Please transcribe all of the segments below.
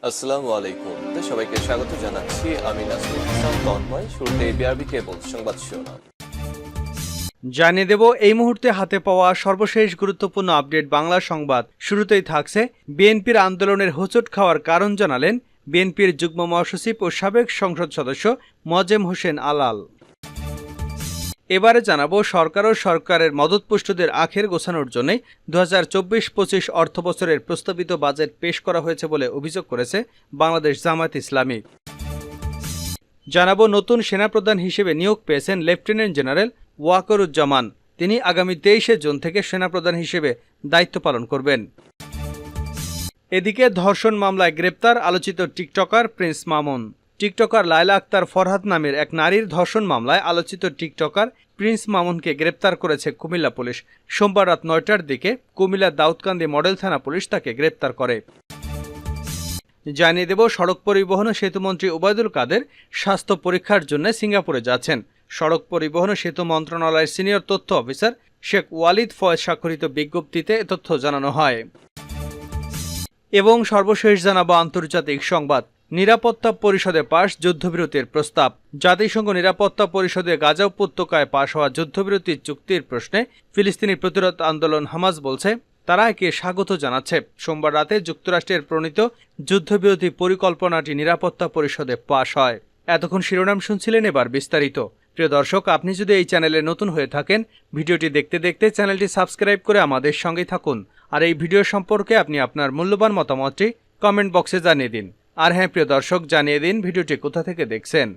আসসালামু আলাইকুম। সবাইকে স্বাগত জানাচ্ছি। আমি নাসরুল ইসলাম তন্ময়। শুরুতে বিআরবি কেবল সংবাদ শিরোনাম জানিয়ে দেব এই মুহূর্তে হাতে পাওয়া সর্বশেষ গুরুত্বপূর্ণ আপডেট বাংলা সংবাদ। শুরুতেই থাকছে বিএনপির আন্দোলনের হোঁচট খাওয়ার কারণ জানালেন বিএনপির যুগ্ম মহাসচিব ও সাবেক সংসদ সদস্য মোয়াজ্জেম হোসেন আলাল। এবারে জানাবো সরকার ও সরকারের মদতপুষ্টদের আখের গোছানোর জন্য 2024-25 অর্থবছরের প্রস্তাবিত বাজেট পেশ করা হয়েছে বলে অভিযোগ করেছে বাংলাদেশ জামায়াত ইসলামী। জানাবো নতুন সেনাপ্রধান হিসেবে নিয়োগ পেয়েছেন লেফটেন্যান্ট জেনারেল ওয়াকারুজ্জামান। তিনি আগামী 23 জুন থেকে সেনাপ্রধান হিসেবে দায়িত্ব পালন করবেন। এদিকে ধর্ষণ মামলায় গ্রেপ্তার আলোচিত TikToker Prince Mamun. TikToker Laila Akter Farhad নামের এক নারীর ধর্ষণ মামলায় আলোচিত টিকটকার প্রিন্স মামুনকে গ্রেপ্তার করেছে কুমিল্লা পুলিশ। সোমবার রাত 9টার দিকে কুমিল্লা দাউদকান্দি মডেল থানা পুলিশ তাকে গ্রেপ্তার করে। জানিয়ে দেব সড়ক পরিবহন ও সেতুমন্ত্রী ওবায়দুল কাদের স্বাস্থ্য পরীক্ষার জন্য সিঙ্গাপুরে যাচ্ছেন। সড়ক পরিবহন ও সেতু মন্ত্রণালয়ের সিনিয়র তথ্য অফিসার শেখ ওয়ালিদ ফয়েজ স্বাক্ষরিত বিজ্ঞপ্তিতে এ তথ্য জানানো হয়। এবং সর্বশেষ জানাবো আন্তর্জাতিক সংবাদ। নিরাপত্তা পরিষদে পাশ যুদ্ধবিরতির প্রস্তাব। জাতিসংঘ নিরাপত্তা পরিষদে গাজা উপত্যকায় পাশ হওয়া যুদ্ধবিরতি চুক্তির প্রশ্নে ফিলিস্তিনি প্রতিরোধ আন্দোলন হামাস বলছে তারা একে স্বাগত জানাচ্ছে। সোমবার রাতে যুক্তরাষ্ট্রের প্রণীত যুদ্ধবিরতি পরিকল্পনাটি নিরাপত্তা পরিষদে পাশ হয়। এতক্ষণ শিরোনাম শুনছিলেন, এবার বিস্তারিত। প্রিয় দর্শক, আপনি যদি এই চ্যানেলে নতুন হয়ে থাকেন, ভিডিওটি দেখতে দেখতে চ্যানেলটি সাবস্ক্রাইব করে আমাদের সঙ্গেই থাকুন। আর এই ভিডিও সম্পর্কে আপনি আপনার মূল্যবান মতামতটি কমেন্ট বক্সে জানিয়ে দিন। আর হ্যাঁ প্রিয় দর্শক, জানিয়ে দিন ভিডিওটি কোথা থেকে দেখছেন।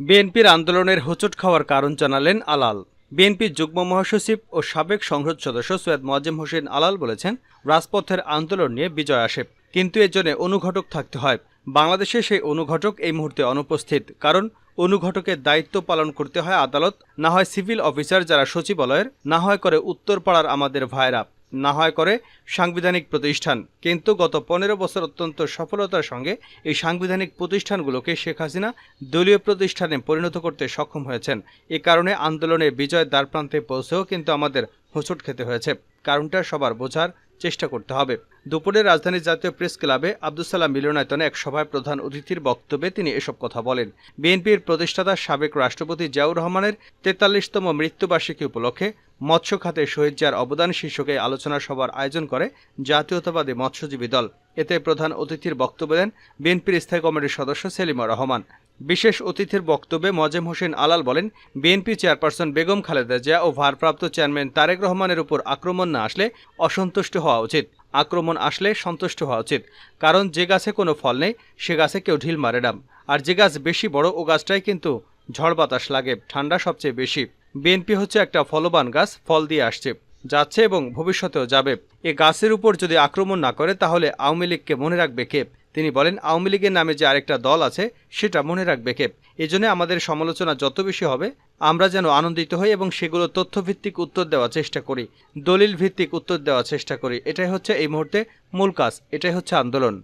বিএনপির আন্দোলনের হোঁচট খাওয়ার কারণ জানালেন আলাল। বিএনপির যুগ্ম মহাসচিব ও সাবেক সংসদ সদস্য সৈয়দ মোয়াজ্জেম হোসেন আলাল বলেছেন, রাজপথের আন্দোলন নিয়ে বিজয় আসে, কিন্তু এর জন্য অনুঘটক থাকতে হয়। বাংলাদেশে সেই অনুঘটক এই মুহূর্তে অনুপস্থিত। কারণ অনুঘটকের দায়িত্ব পালন করতে হয় আদালত, না হয় সিভিল অফিসার যারা সচিবালয়ের, না হয় করে উত্তরপাড়ার আমাদের ভাইরা, না হয় করে সাংবিধানিক প্রতিষ্ঠান। কিন্তু গত 15 বছর অত্যন্ত সফলতার সঙ্গে এই সাংবিধানিক প্রতিষ্ঠানগুলোকে শেখ হাসিনা দলীয় প্রতিষ্ঠানে পরিণত করতে সক্ষম হয়েছেন। এ কারণে আন্দোলনে বিজয়ের দ্বারপ্রান্তে পৌঁছেও কিন্তু আমাদের হোঁচট খেতে হয়েছে। কারণটা সবার বোঝার চেষ্টা করতে হবে। দুপুরে রাজধানীর জাতীয় প্রেস ক্লাবে আব্দুস সালাম মিলনায়তনে এক সভায় প্রধান অতিথির বক্তব্যে তিনি এসব কথা বলেন। বিএনপির প্রতিষ্ঠাতা সাবেক রাষ্ট্রপতি জিয়াউর রহমানের 43তম মৃত্যুবার্ষিকী উপলক্ষে মৎস্য খাতে শহীদ জিয়ার অবদান শীর্ষকে আলোচনা সভার আয়োজন করে জাতীয়তাবাদী মৎস্যজীবী দল। এতে প্রধান অতিথির বক্তব্য দেন বিএনপির স্থায়ী কমিটির সদস্য সেলিমা রহমান। বিশেষ অতিথির বক্তব্যে মোয়াজ্জেম হোসেন আলাল বলেন, বিএনপি চেয়ারপারসন বেগম খালেদা জিয়া ও ভারপ্রাপ্ত চেয়ারম্যান তারেক রহমানের উপর আক্রমণ না আসলে অসন্তুষ্ট হওয়া উচিত, আক্রমণ আসলে সন্তুষ্ট হওয়া উচিত। কারণ যে গাছে কোনো ফল নেই সে গাছে কেউ ঢিল মারে না, আর যে গাছ বেশি বড় ও গাছটাই কিন্তু ঝড় বাতাস লাগে, ঠান্ডা সবচেয়ে বেশি। বিএনপি হচ্ছে একটা ফলবান গাছ, ফল দিয়ে আসছে, যাচ্ছে এবং ভবিষ্যতেও যাবে। এ গাছের উপর যদি আক্রমণ না করে তাহলে আওয়ামী লীগকে মনে রাখবে কে? তিনি বলেন, আওয়ামী লীগের নামে যে আরেকটা দল আছে সেটা মনে রাখবে কে? এজন্য আমাদের সমালোচনা যত বেশি হবে আমরা যেন আনন্দিত হই এবং সেগুলো তথ্যভিত্তিক উত্তর দেওয়ার চেষ্টা করি, দলিল ভিত্তিক উত্তর দেওয়ার চেষ্টা করি। এটাই হচ্ছে এই মুহূর্তে মূল কাজ, এটাই হচ্ছে আন্দোলন।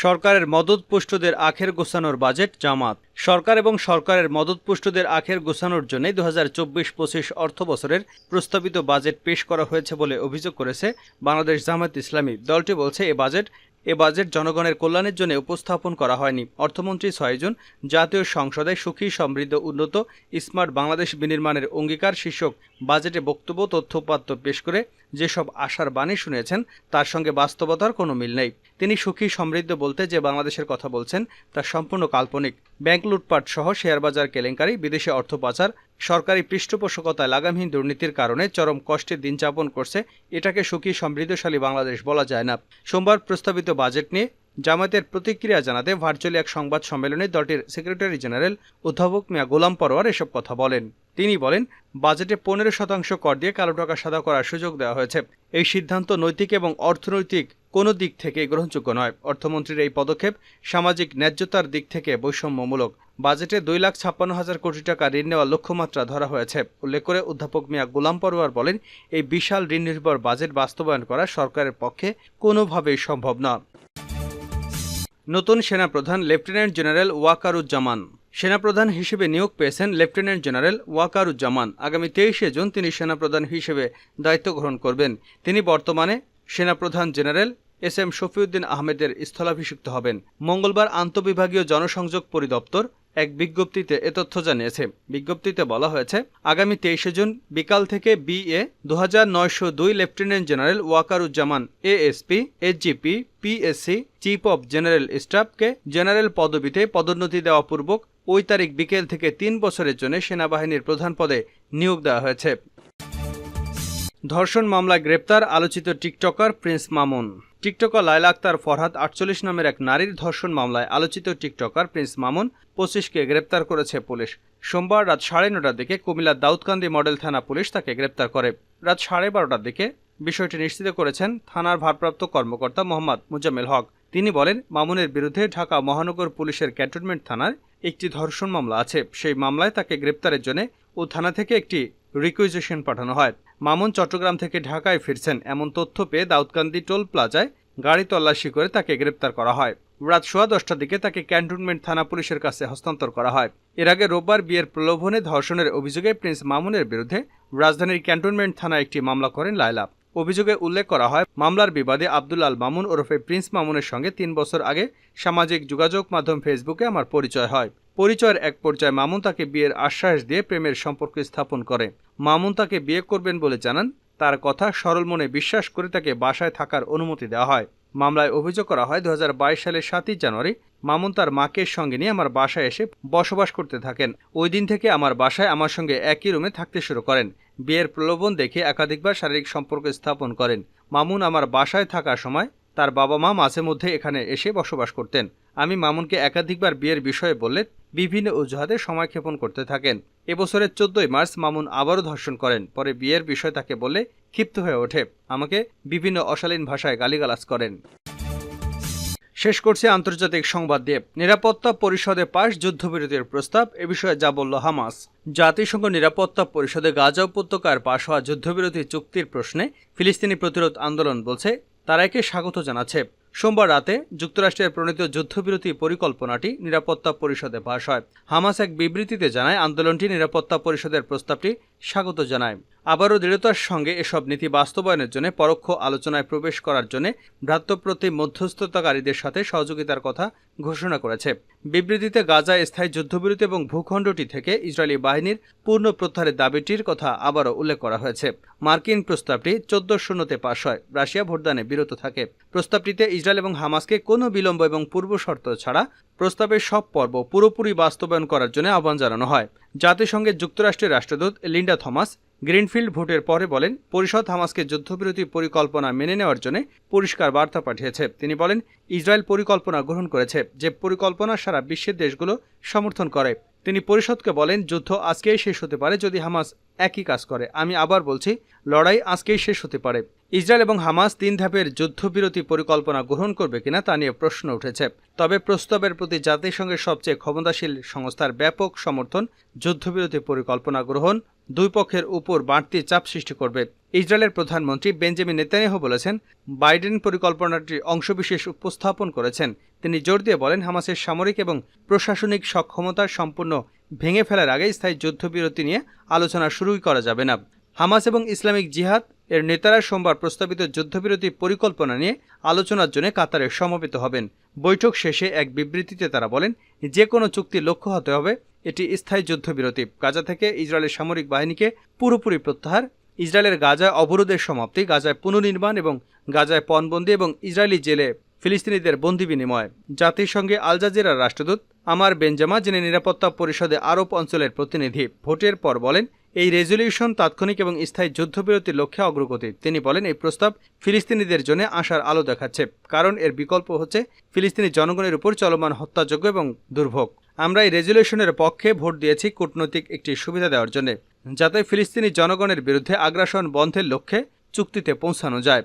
সরকারের মদতপুষ্টদের আখের গোছানোর বাজেট জামাত। সরকার এবং সরকারের মদতপুষ্টদের আখের গোছানোর জন্য 2024-25 অর্থবছরের প্রস্তাবিত বাজেট পেশ করা হয়েছে বলে অভিযোগ করেছে বাংলাদেশ জামায়াত ইসলামী। দলটি বলছে এ বাজেট জনগণের কল্যাণের জন্য উপস্থাপন করা হয়নি। অর্থমন্ত্রী 6 জুন জাতীয় সংসদে সুখী সমৃদ্ধ উন্নত স্মার্ট বাংলাদেশ বিনির্মাণের অঙ্গীকার শীর্ষক বাজেটে বক্তব্য তথ্যোপাত্য পেশ করে যেসব আশার বাণী শুনেছেন তার সঙ্গে বাস্তবতার কোনো মিল নেই। তিনি সুখী সমৃদ্ধ বলতে যে বাংলাদেশের কথা বলছেন তা সম্পূর্ণ কাল্পনিক। ব্যাংক লুটপাট সহ শেয়ারবাজার কেলেঙ্কারি, বিদেশে অর্থ পাচার, সরকারি পৃষ্ঠপোষকতায় লাগামহীন দুর্নীতির কারণে চরম কষ্টে দিন যাপন করছে। এটাকে সুখী সমৃদ্ধশালী বাংলাদেশ বলা যায় না। সোমবার প্রস্তাবিত বাজেট নিয়ে জামায়াতের প্রতিক্রিয়া জানাতে ভার্চুয়ালি এক সংবাদ সম্মেলনে দলটির সেক্রেটারি জেনারেল অধ্যাপক মিয়া গোলাম পরোয়ার এসব কথা বলেন। তিনি বলেন, বাজেটে 15% কর দিয়ে কালো টাকা সাদা করার সুযোগ দেওয়া হয়েছে। এই সিদ্ধান্ত নৈতিক এবং অর্থনৈতিক কোনো দিক থেকে গ্রহণযোগ্য নয়। অর্থমন্ত্রীর এই পদক্ষেপ সামাজিক ন্যায্যতার দিক থেকে বৈষম্যমূলক। বাজেটে 2,56,000 কোটি টাকা ঋণ নেওয়ার লক্ষ্যমাত্রা ধরা হয়েছে। উল্লেখ করে অধ্যাপক মিয়া গোলাম পরোয়ার বলেন, এই বিশাল ঋণ নির্ভর বাজেট বাস্তবায়ন করা সরকারের পক্ষে কোনোভাবেই সম্ভব না। নতুন সেনাপ্রধান লেফটেন্যান্ট জেনারেল ওয়াকারুজ্জামান। সেনাপ্রধান হিসেবে নিয়োগ পেয়েছেন লেফটেন্যান্ট জেনারেল ওয়াকারুজ্জামান। আগামী 23 জুন তিনি সেনাপ্রধান হিসেবে দায়িত্ব গ্রহণ করবেন। তিনি বর্তমানে সেনাপ্রধান জেনারেল এস এম শফিউদ্দিন আহমেদের স্থলাভিষিক্ত হবেন। মঙ্গলবার আন্তঃবিভাগীয় জনসংযোগ পরিদপ্তর এক বিজ্ঞপ্তিতে এ তথ্য জানিয়েছে। বিজ্ঞপ্তিতে বলা হয়েছে, আগামী 23 জুন বিকাল থেকে BA 2902 lieutenant general Wakeruzzaman ASP SGP PSC chief of general স্টাফকে জেনারেল পদবিতে পদোন্নতি দেওয়া পূর্বক ওই তারিখ বিকেল থেকে 3 বছরের জন্য সেনাবাহিনীর প্রধান পদে নিয়োগ দেওয়া হয়েছে। ধর্ষণ মামলায় গ্রেপ্তার আলোচিত TikToker Prince Mamun. TikToker Laila Akter Farhad 48 নামের এক নারীর ধর্ষণ মামলায় আলোচিত টিকটকার প্রিন্স মামুন 25কে গ্রেপ্তার করেছে পুলিশ। সোমবার রাত 9:30টার দিকে কুমিল্লার দাউদকান্দি মডেল থানা পুলিশ তাকে গ্রেপ্তার করে। রাত 12:30টার দিকে বিষয়টি নিশ্চিত করেছেন থানার ভারপ্রাপ্ত কর্মকর্তা মোহাম্মদ মুজাম্মেল হক। তিনি বলেন, মামুনের বিরুদ্ধে ঢাকা মহানগর পুলিশের ক্যান্টনমেন্ট থানার একটি ধর্ষণ মামলা আছে। সেই মামলায় তাকে গ্রেপ্তারের জন্য ও থানা থেকে একটি রিকুইজিশন পাঠানো হয়। মামুন চট্টগ্রাম থেকে ঢাকায় ফিরছেন এমন তথ্য পেয়ে দাউদকান্দি টোল প্লাজায় গাড়ি তল্লাশি করে তাকে গ্রেপ্তার করা হয়। রাত 10:15টার দিকে তাকে ক্যান্টনমেন্ট থানা পুলিশের কাছে হস্তান্তর করা হয়। এর আগে রোববার বিয়ের প্রলোভনে ধর্ষণের অভিযোগে প্রিন্স মামুনের বিরুদ্ধে রাজধানীর ক্যান্টনমেন্ট থানায় একটি মামলা করেন লায়লা। অভিযোগে উল্লেখ করা হয়, মামলার বিবাদে আব্দুল আল মামুন ওরফে প্রিন্স মামুনের সঙ্গে 3 বছর আগে সামাজিক যোগাযোগ মাধ্যম ফেসবুকে আমার পরিচয় হয়। পরিচয়ের এক পর্যায়ে মামুন তাকে বিয়ের আশ্বাস দিয়ে প্রেমের সম্পর্ক স্থাপন করে। মামুন তাকে বিয়ে করবেন বলে জানান। তার কথা সরল মনে বিশ্বাস করে তাকে বাসায় থাকার অনুমতি দেওয়া হয়। মামলায় অভিযোগ করা হয়, 2022 সালের 7 জানুয়ারি মামুন তার মাকে সঙ্গে নিয়ে আমার বাসায় এসে বসবাস করতে থাকেন। ওই দিন থেকে আমার বাসায় আমার সঙ্গে একই রুমে থাকতে শুরু করেন। বিয়ের প্রলোভন দেখে একাধিকবার শারীরিক সম্পর্ক স্থাপন করেন। মামুন আমার বাসায় থাকার সময় তার বাবা মা মাঝে মধ্যে এখানে এসে বসবাস করতেন। আমি মামুনকে একাধিকবার বিয়ের বিষয়ে বললে বিভিন্ন অজুহাতে সময়ক্ষেপণ করতে থাকেন। এবছরের 14 মার্চ মামুন আবারও ধর্ষণ করেন। পরে বিয়ের বিষয় তাকে বললে ক্ষিপ্ত হয়ে ওঠে, আমাকে বিভিন্ন অশালীন ভাষায় গালিগালাজ করেন। শেষ করছে আন্তর্জাতিক সংবাদ দিয়ে। নিরাপত্তা পরিষদে পাশ যুদ্ধবিরতির প্রস্তাব, এ বিষয়ে যা বলল হামাস। জাতিসংঘ নিরাপত্তা পরিষদে গাজা উপত্যকার পাশ হওয়া যুদ্ধবিরতি চুক্তির প্রশ্নে ফিলিস্তিনি প্রতিরোধ আন্দোলন বলছে তারা একে স্বাগত জানাচ্ছে। সোমবার রাতে যুক্তরাষ্ট্রের প্রণীত যুদ্ধবিরতি পরিকল্পনাটি নিরাপত্তা পরিষদে পাশ হয়। হামাস এক বিবৃতিতে জানায়, আন্দোলনটি নিরাপত্তা পরিষদের প্রস্তাবটি স্বাগত জানায়। আবারও দৃঢ়তার সঙ্গে এসব নীতি বাস্তবায়নের জন্য পরোক্ষ আলোচনায় প্রবেশ করার জন্য ভ্রাতৃপ্রতিম মধ্যস্থতাকারীদের সাথে সহযোগিতার কথা ঘোষণা করেছে। বিবৃতিতে গাজায় স্থায়ী যুদ্ধবিরতি এবং ভূখণ্ডটি থেকে ইসরায়েলি বাহিনীর পূর্ণ প্রত্যাহারের দাবিটির কথা আবারও উল্লেখ করা হয়েছে। মার্কিন প্রস্তাবটি 14-0 পাশ হয়। রাশিয়া ভোটদানে বিরত থাকে। প্রস্তাবটিতে ইসরায়েল এবং হামাসকে কোনো বিলম্ব এবং পূর্ব শর্ত ছাড়া প্রস্তাবের সব পর্ব পুরোপুরি বাস্তবায়ন করার জন্য আহ্বান জানানো হয়। জাতিসংঘের যুক্তরাষ্ট্রের রাষ্ট্রদূত লিন্ডা থমাস গ্রিনফিল্ড ভোটের পরে বলেন, পরিষদ হামাসকে যুদ্ধবিরতি পরিকল্পনা মেনে নেওয়ার জন্য পরিষ্কার বার্তা পাঠিয়েছে। তিনি বলেন, ইসরায়েল পরিকল্পনা গ্রহণ করেছে, যে পরিকল্পনা সারা বিশ্বের দেশগুলো সমর্থন করে। তিনি পরিষদকে বলেন, যুদ্ধ আজকেই শেষ হতে পারে যদি হামাস একই কাজ করে। আমি আবার বলছি, লড়াই আজকেই শেষ হতে পারে। ইসরায়েল এবং হামাস 3 ধাপের যুদ্ধবিরতি পরিকল্পনা গ্রহণ করবে কিনা তা নিয়ে প্রশ্ন উঠেছে। তবে প্রস্তাবের প্রতি জাতিসংঘের সবচেয়ে ক্ষমতাশীল সংস্থার ব্যাপক সমর্থন যুদ্ধবিরতি পরিকল্পনা গ্রহণ দুই পক্ষের উপর বাড়তি চাপ সৃষ্টি করবে। ইসরায়েলের প্রধানমন্ত্রী বেঞ্জামিন নেতানিয়াহু বলেছেন, বাইডেন পরিকল্পনাটির অংশবিশেষ উপস্থাপন করেছেন। তিনি জোর দিয়ে বলেন, হামাসের সামরিক এবং প্রশাসনিক সক্ষমতা সম্পূর্ণ ভেঙে ফেলার আগে স্থায়ী যুদ্ধবিরতি নিয়ে আলোচনা শুরুই করা যাবে না। হামাস এবং ইসলামিক জিহাদ এর নেতারা সোমবার প্রস্তাবিত যুদ্ধবিরতি পরিকল্পনা নিয়ে আলোচনার জন্য কাতারে সমবেত হবেন। বৈঠক শেষে এক বিবৃতিতে তারা বলেন, যে কোনো চুক্তির লক্ষ্য হতে হবে এটি স্থায়ী যুদ্ধবিরতি, গাজা থেকে ইসরায়েলের সামরিক বাহিনীকে পুরোপুরি প্রত্যাহার, ইসরায়েলের গাজায় অবরোধের সমাপ্তি, গাজায় পুনর্নির্মাণ এবং গাজায় পণবন্দি এবং ইসরায়েলি জেলে ফিলিস্তিনিদের বন্দি বিনিময়। জাতিসংঘে আল জাজিরার রাষ্ট্রদূত আমার বেঞ্জামা, যিনি নিরাপত্তা পরিষদে আরব অঞ্চলের প্রতিনিধি, ভোটের পর বলেন, এই রেজলিউশন তাৎক্ষণিক এবং স্থায়ী যুদ্ধবিরতির লক্ষ্যে অগ্রগতি। তিনি বলেন, এই প্রস্তাব ফিলিস্তিনিদের জন্য আশার আলো দেখাচ্ছে, কারণ এর বিকল্প হচ্ছে ফিলিস্তিনি জনগণের উপর চলমান হত্যাযজ্ঞ এবং দুর্ভোগ। আমরা এই রেজলিউশনের পক্ষে ভোট দিয়েছি কূটনৈতিক একটি সুবিধা দেওয়ার জন্য, যাতে ফিলিস্তিনি জনগণের বিরুদ্ধে আগ্রাসন বন্ধের লক্ষ্যে চুক্তিতে পৌঁছানো যায়।